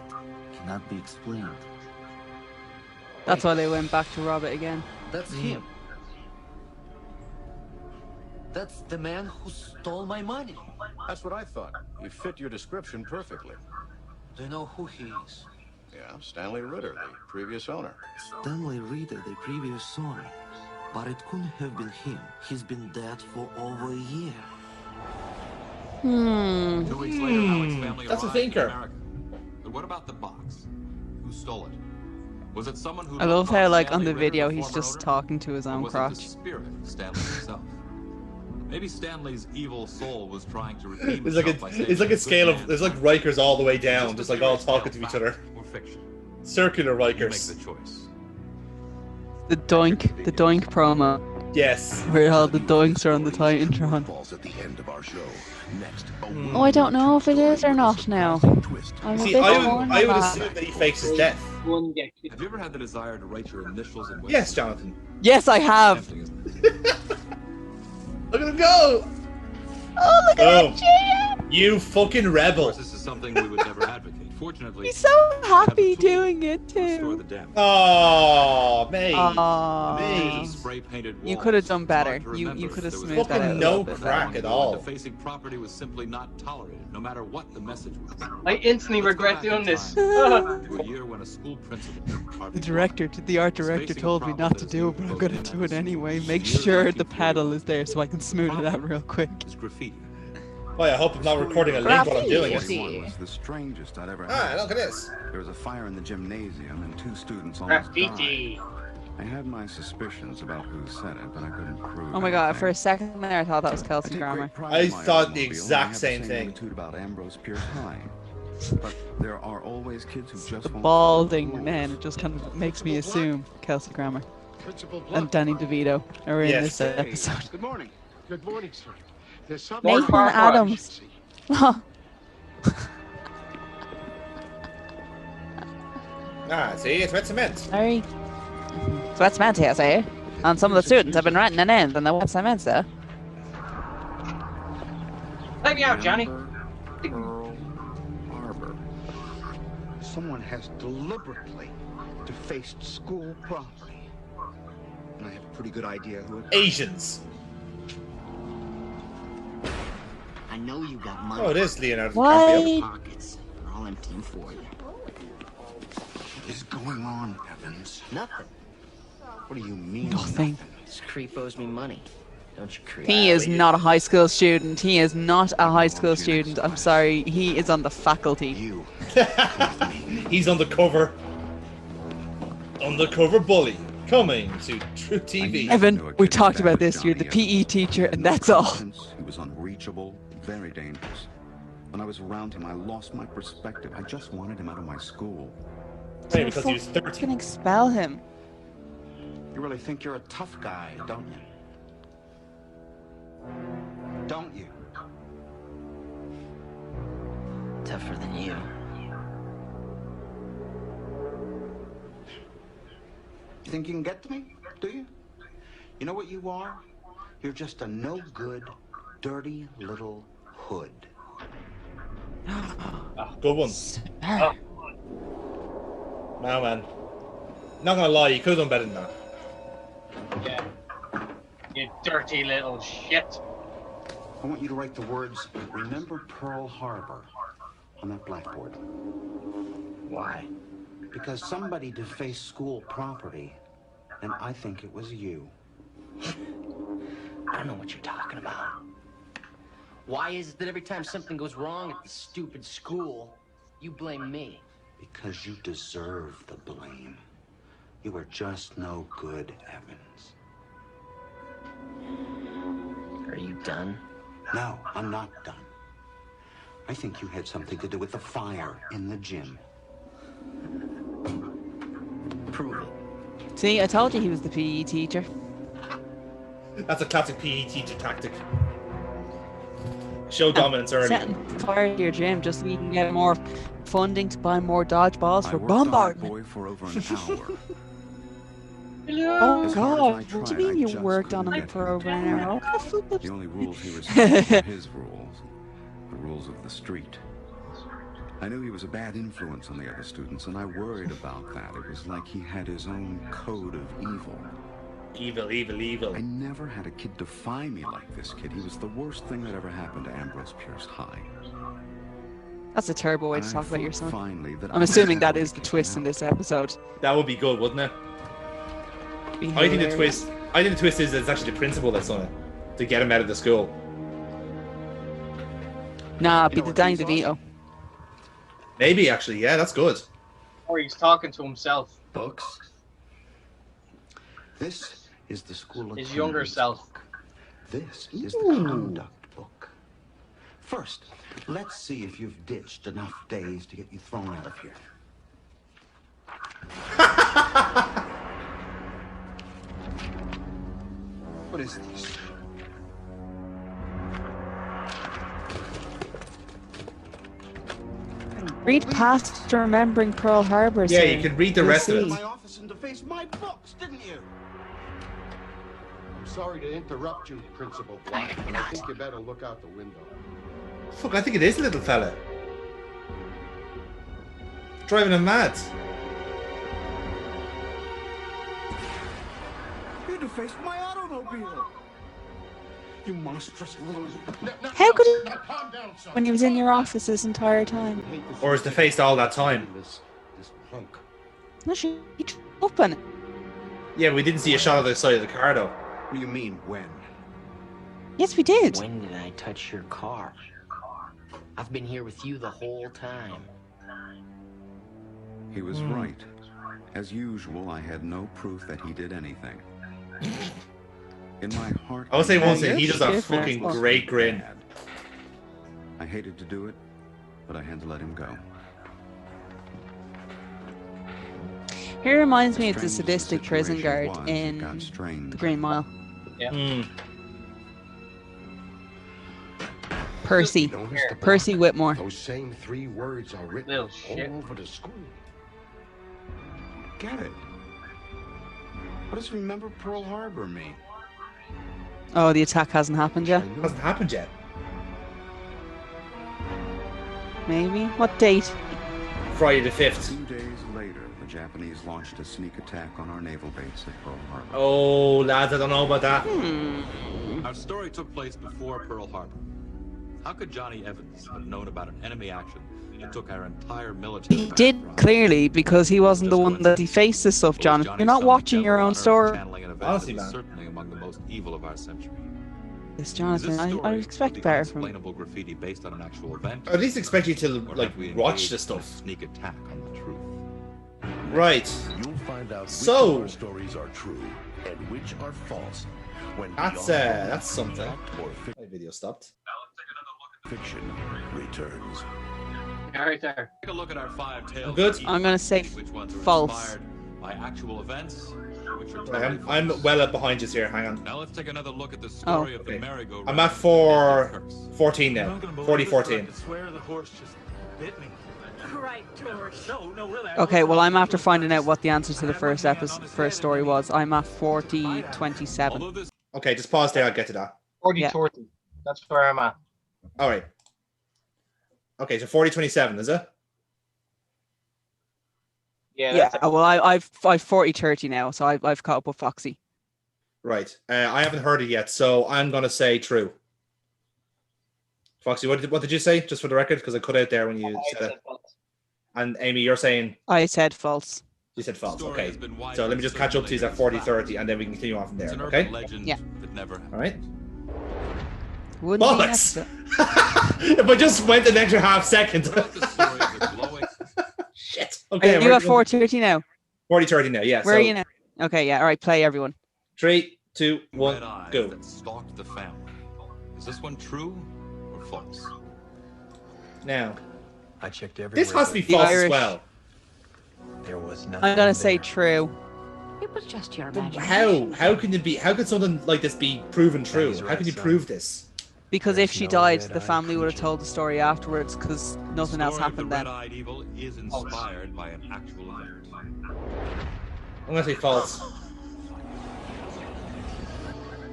cannot be explained. That's why they went back to rob it again. That's him. That's the man who stole my money. That's what I thought. He fit your description perfectly. Do you know who he is? Yeah, Stanley Ritter, the previous owner. Stanley Ritter, the previous owner. But it couldn't have been him. He's been dead for over a year. 2 weeks later, Alex family That's a arrived in thinker. America. But what about the box? Who stole it? Was it someone who I love how, like, on Stanley the Ritter, video, the he's former just owner? talking to his Or own was it crotch. the spirit of Stanley himself? Maybe Stanley's evil soul was trying to redeem It's himself by saving like a good scale of man. there's like Rikers all the way down, Just just a like all fairy talking to tale, each other. fact or fiction. Circular You make Rikers. the choice. The doink promo. Yes. Where all the doinks are on the Titantron. Falls at the end of our show. Next, Oh, I don't know if it is or not now. I'm a See, bit I torn would on assume that. that he fakes his death. Have you ever had the desire to write your initials in Yes, Jonathan. Yes, I have. Look at him go! Oh, look Oh. at that Gia! You fucking rebel. This is something we would never advocate. Fortunately, He's so happy doing it store too. the damage. Oh, mate. Aww. Spray painted You walls. could have done better. It's hard to You remember could have if there was smoothed that out a Fucking little no bit crack better. at all. Defacing property was simply not tolerated, no matter what the message was. I instantly regret doing this. To a year when a school principal, The art director told me not to do it, but I'm gonna do it anyway. Make sure the paddle is there so I can smooth it out real quick. is graffiti. Boy, I hope I'm not recording a link while I'm doing it. One was the strangest I'd ever Ah, had. look at this. There was a fire in the gymnasium and 2 students almost Graffiti. died. I had my suspicions about who said it, but I couldn't prove Oh my god, anything. for a second there I thought that was Kelsey take Grammer. great pride I in my thought the automobile, exact and I have same the thing. attitude about Ambrose Pierce High. But there are always kids who just The won't balding follow the man, rules. it just kind of makes me assume Kelsey Grammer Principal and Danny DeVito are in Yes. this episode. Good morning. Good morning, sir. There's something Nathan Adams. Ah, see, it's wet cement. Sorry. So that's meant here, say. And some of the students have been writing an end, and what's meant, sir? Let me out, Johnny. Pearl Harbor. Someone has deliberately defaced school property. And I have a pretty good idea who it is. Asians. I know you got money. Oh, it is Leonardo Why? DiCaprio. Pockets. They're all empty and for you. What is going on, Evans? Nothing. What do you mean? Nothing. This creep owes me money. Don't you creep? He is not a high school student. He is not a high school student. I'm sorry. He is on the faculty. You. He's undercover. Undercover bully. Coming to True TV. Evan, we talked about this. You're the PE teacher, and that's all. He was unreachable, very dangerous. When I was around him, I lost my perspective. I just wanted him out of my school. Maybe because he was 30. Can expel him. You really think you're a tough guy, don't you? Don't you? Tougher than you. You think you can get to me? Do you? You know what you are? You're just a no-good, dirty little hood. Good one. Oh, No, man. Not gonna lie, you could have done better than that. yeah. You dirty little shit. I want you to write the words, "Remember Pearl Harbor," on that blackboard. Why? Because somebody defaced school property, and I think it was you. I don't know what you're talking about. Why is it that every time something goes wrong at the stupid school, you blame me? Because you deserve the blame. You are just no good, Evans. Are you done? No, I'm not done. I think you had something to do with the fire in the gym. Prove it. See, I told you he was the PE teacher. That's a classic PE teacher tactic. Show dominance early. Setting fire to your gym just so you can get more funding to buy more dodgeballs for bombardment. Boy for over an hour. Oh As hard as God! I What do tried, you mean I you just worked on couldn't him get for him over to an do hour? it. The only rules he respected were his rules, the rules of the street. I knew he was a bad influence on the other students, and I worried about that. It was like he had his own code of evil. Evil, evil, evil. I never had a kid defy me like this kid. He was the worst thing that ever happened to Ambrose Pierce High. That's a terrible way to I talk about thought your son. finally that I'm I assuming had that is the twist in this episode. That would be good, wouldn't it? Be I think the hilarious. twist is that it's actually the principal that's on it to get him out of the school. Nah, be the Danny DeVito. Maybe actually, yeah, that's good. Or he's talking to himself. Books. This is the school of His younger conduct self. book. This is the conduct book. First, let's see if you've ditched enough days to get you thrown out of here. What is this? Read past to remembering Pearl Harbor. Yeah, soon. you can read the You'll rest of see. it. My office and defaced my books, didn't you? I'm sorry to interrupt you, Principal Black, but I think you better look out the window. Fuck, I think it is a little fella. Driving him mad. You defaced my automobile. You monstrous little... How could he, Calm down, son. when he was in your office this entire time? Or is the face all that time? This punk. No, she up on it. Yeah, we didn't see a shot of the side of the car though. What do you mean, when? Yes, we did. When did I touch your car? I've been here with you the whole time. He was right. As usual, I had no proof that he did anything. In my heart, I would say one Yeah, thing, he does a you're fucking shit. great grin. I hated to do it, but I had to let him go. He reminds me of the Strange as sadistic prison situation guard was, it in got strange. The Green Mile. Yeah. Percy. Notice the Percy block? Whitmore. Those same 3 words are written Little all shit. over the school. Get it? What does remember Pearl Harbor mean? Oh, the attack hasn't happened yet. It hasn't happened yet. Maybe. What date? Friday the 5th. 2 days later, the Japanese launched a sneak attack on our naval base at Pearl Harbor. Oh, lads, I don't know about that. Our story took place before Pearl Harbor. How could Johnny Evans have known about an enemy action that took our entire military? He did clearly because he wasn't the one that defaced this stuff, Jonathan. You're not watching your own story. Honestly, man. Certainly among the most evil of our century. Yes, Is Jonathan. this I story expect the better from you. unexplainable graffiti based on an actual event? At least expect you to Or like have we watch engaged the in a stuff. sneak attack on the truth. Right. You'll find out So- which of our stories are true and which are false. When That's Beyond that's something. Fact or My video stopped. Fiction returns. Yeah, right there. Take a look at our 5 tales. Good. each I'm gonna say which ones are false. inspired by actual events which are Right, totally I'm false. well up behind you here. Hang on. Now let's take another look at the story of the Okay. merry-go-round. I'm at that 14 You're now. not gonna believe 40, this, but I 14. could swear the horse just bit me. Right, George. No, really. Okay, well, I'm after finding out what the answer to the first story was. I'm at 40-27. Okay, just pause there. I'll get to that. 40-30. That's where I'm at. All right. Okay, so 40-27, is it? Yeah. Well, I've 40-30 now, so I've caught up with Foxy. Right. I haven't heard it yet, so I'm gonna say true. Foxy, what did you say? Just for the record, because I cut out there when you said it. And Amy, you're saying I said false. You said false. Okay. So let me just catch up to you at 40-30, and then we can continue on from there. Okay. Yeah. All right. Wouldn't be Bollocks! next. If I just went an extra half second. Shit. Okay. Are you at 40-30 now? 40-30 now. Yeah. Where are you now? Okay. Yeah. All right. Play everyone. 3, 2, 1, go. That stalked the family. Is this one true or false? Now, I checked everywhere. this has to be The false as Irish- well. There was nothing. I'm gonna say true. It was just your But imagination. how can it be? How can something like this be proven true? he's How right, can you son. prove this? Because There's if she no died, the red-eyed family would have creature. told the story afterwards, because nothing else happened The then. red-eyed evil is inspired by an actual event. I'm gonna say false.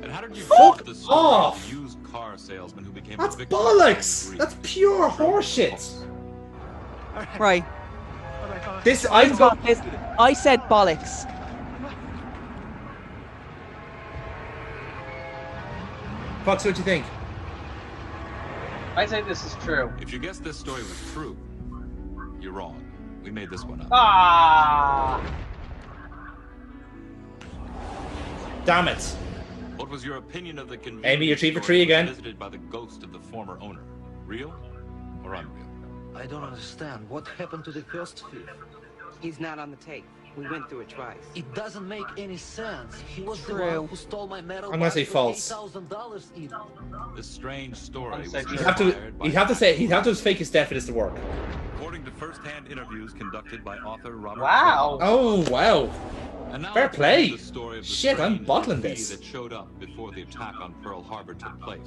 And how did you Fuck build the story off! of the used car salesman who became That's a victim bollocks. of greed? That's pure horseshit. Right. This I'm go. I said bollocks. Fox, what do you think? I say this is true. If you guess this story was true, you're wrong. We made this one up. Ah! Damn it. What was your opinion of the convenience Amy, you're 3 for store 3 that was again. visited by the ghost of the former owner? Real or unreal? I don't understand. What happened to the first thief? He's not on the tape. We went through it twice. It doesn't make any sense. He was the True. one who stole my metal I'm gonna box say for false. $8,000 even. This strange story was He'd He'd have to. inspired by He'd have to say. He'd have to fake his death for this to work. according to first-hand interviews conducted by author Robert. Wow. Oh wow. And now Fair let's review play. the story of the Shit, I'm strange bottling graffiti this. that showed up before the attack on Pearl Harbor took place.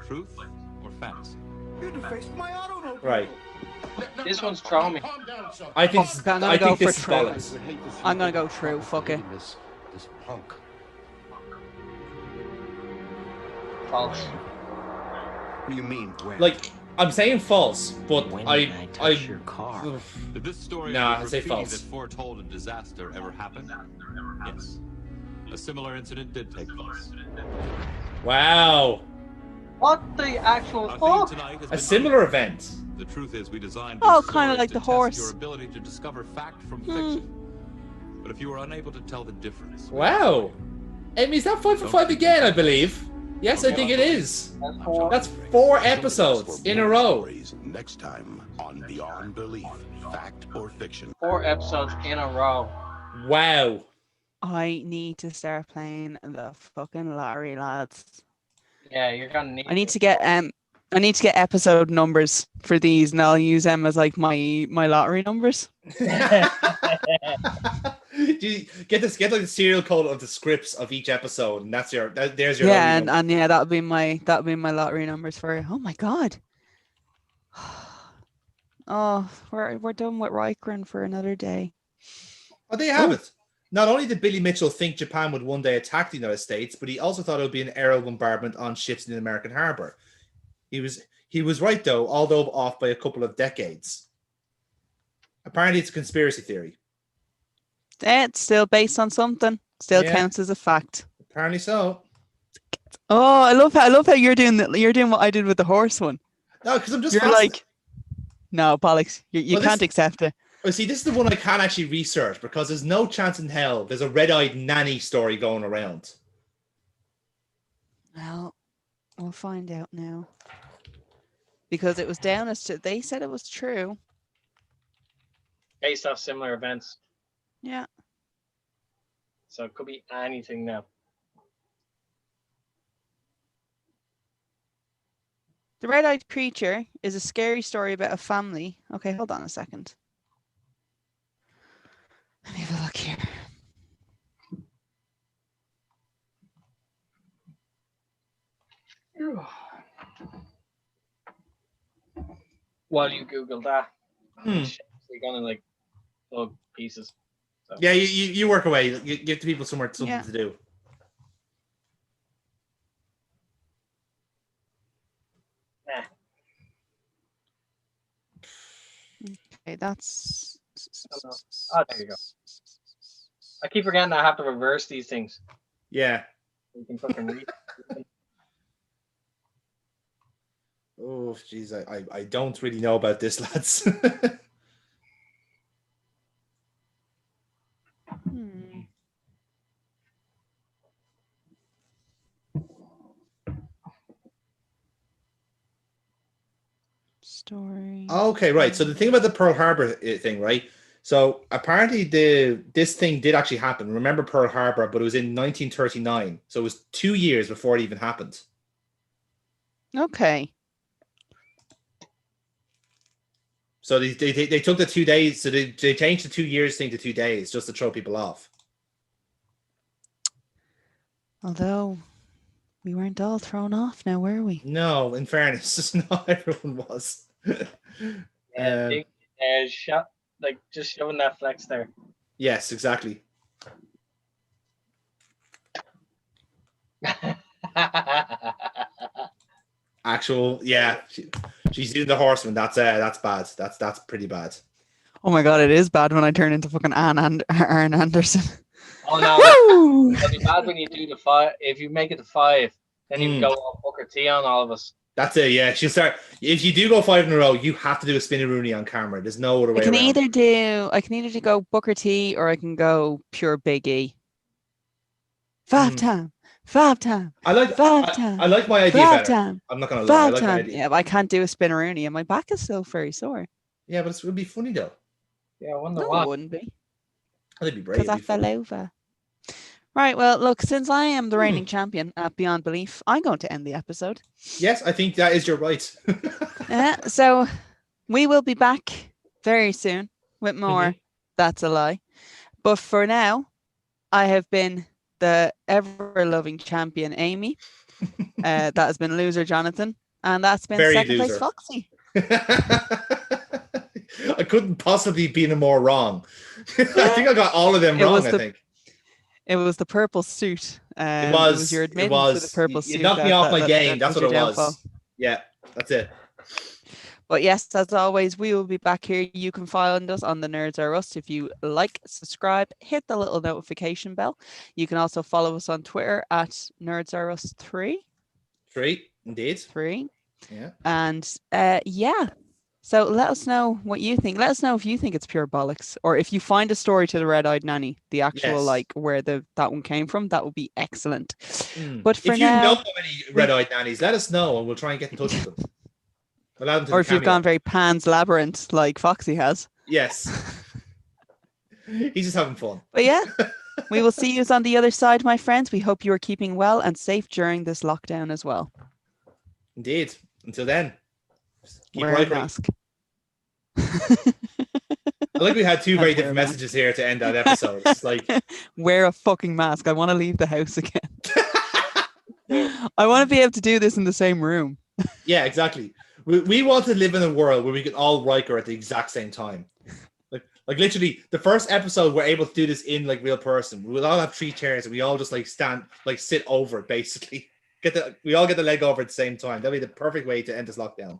Truth or fantasy? You defaced my automobile. Right. This one's trauming. Calm down, son. I think. I'm gonna I go think for this is true. bollocks. would hate to see I'm gonna you go true. Fuck it. this punk. False. What do you mean, when? Like, I'm saying false, but When I. did I touch your car? Did this story Nah, of I'd say graffiti false. that foretold a disaster ever happen? Yes. A similar incident did take place. Wow. What the actual Our theme fuck? tonight has A been similar event. The truth is, we designed Oh, these kinda stories like to the test horse. your ability to discover fact from fiction. But if you were unable to tell the difference, Wow. Amy, is that 5 for 5 again? I believe. Yes, I think it is. That's 4 episodes in a row. Next time on Beyond Belief, Fact or Fiction. 4 episodes in a row. Wow. I need to start playing the fucking lottery, lads. Yeah, you're gonna need. I need to get episode numbers for these, and I'll use them as like my lottery numbers. Do you get like the serial code of the scripts of each episode, and that's there's your Yeah, only and yeah, that'll be my lottery numbers for it. Oh my god. Oh, we're done with Riker for another day. Oh, there you have it. Not only did Billy Mitchell think Japan would one day attack the United States, but he also thought it would be an aerial bombardment on ships in the American harbor. He was right though, although off by a couple of decades. Apparently, it's a conspiracy theory. It's still based on something. Still Yeah. counts as a fact. Apparently so. Oh, I love how you're doing that. You're doing what I did with the horse one. No, because I'm just You're like, no, Pollux, you Well, can't this- accept it. Oh, see, this is the one I can't actually research because there's no chance in hell there's a red-eyed nanny story going around. Well, we'll find out now. Because it was down as to, they said it was true. Based off similar events, Yeah. so it could be anything now. The red-eyed creature is a scary story about a family. Okay, hold on a second. Let me have a look here. While you Google that, Hmm. we're gonna like plug pieces. So. Yeah, you work away. You give the people something Yeah. to do. Okay, that's. Oh, there you go. I keep forgetting I have to reverse these things. Yeah. You can fucking read. Oh, jeez, I don't really know about this, lads. Story. Okay, right. So the thing about the Pearl Harbor thing, right? So apparently this thing did actually happen. Remember Pearl Harbor, but it was in 1939. So it was 2 years before it even happened. Okay. So they took the 2 days. So they changed the 2 years thing to 2 days just to throw people off. Although we weren't all thrown off now, were we? No, in fairness, not everyone was. Yeah, big shot, like just showing that flex there. Yes, exactly. Actual, yeah. She's using the horseman. That's bad. That's pretty bad. Oh my god, it is bad when I turn into fucking Arn Anderson. Oh no, it'll be bad when you do the 5. If you make it to 5, then you go all Booker T on all of us. That's it. Yeah, she'll start. If you do go 5 in a row, you have to do a spinny Rooney on camera. There's no other way I can around. either go Booker T or I can go pure Big E. 5 time. I like 5 time. I like my idea better. I'm not gonna lie. I like my idea. Yeah, but I can't do a spinneroonie and my back is still very sore. Yeah, but it would be funny though. Yeah, I wonder No, why. it wouldn't be. That'd be brave. Because I fell over. Right, well, look, since I am the reigning champion at Beyond Belief, I'm going to end the episode. Yes, I think that is your right. So we will be back very soon with more That's a Lie. But for now, I have been the ever-loving champion, Amy. That has been loser, Jonathan. And that's been Very second loser. place, Foxy. I couldn't possibly be any more wrong. I think I got all of them wrong, I think. It was the purple suit. It was your admittance to the purple suit. You knocked me off my game. That's what your it was. downfall. Yeah, that's it. But yes, as always, we will be back here. You can find us on the Nerds Are Us. If you like, subscribe, hit the little notification bell. You can also follow us on Twitter at Nerds Are Us 3. 3, indeed. 3. Yeah. And yeah. So let us know what you think. Let us know if you think it's pure bollocks, or if you find a story to the Red-Eyed Nanny, the actual where that one came from. That would be excellent. But for if you now, know any Red-Eyed Nannies, let us know and we'll try and get in touch with them. Allow them to or if you've gone very Pan's Labyrinth like Foxy has. Yes. He's just having fun. But yeah, we will see you on the other side, my friends. We hope you are keeping well and safe during this lockdown as well. Indeed. Until then, keep wear a writing. mask. I like we had 2 very different messages here to end that episode. It's like, wear a fucking mask. I want to leave the house again. I want to be able to do this in the same room. Yeah, exactly. We want to live in a world where we can all Riker at the exact same time. Like literally, the first episode we're able to do this in like real person. We'll all have 3 chairs and we all just like sit over it basically. We all get the leg over at the same time. That'd be the perfect way to end this lockdown.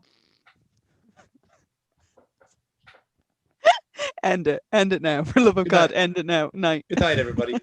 End it now. For love of God, end it now. Night. Good night, everybody.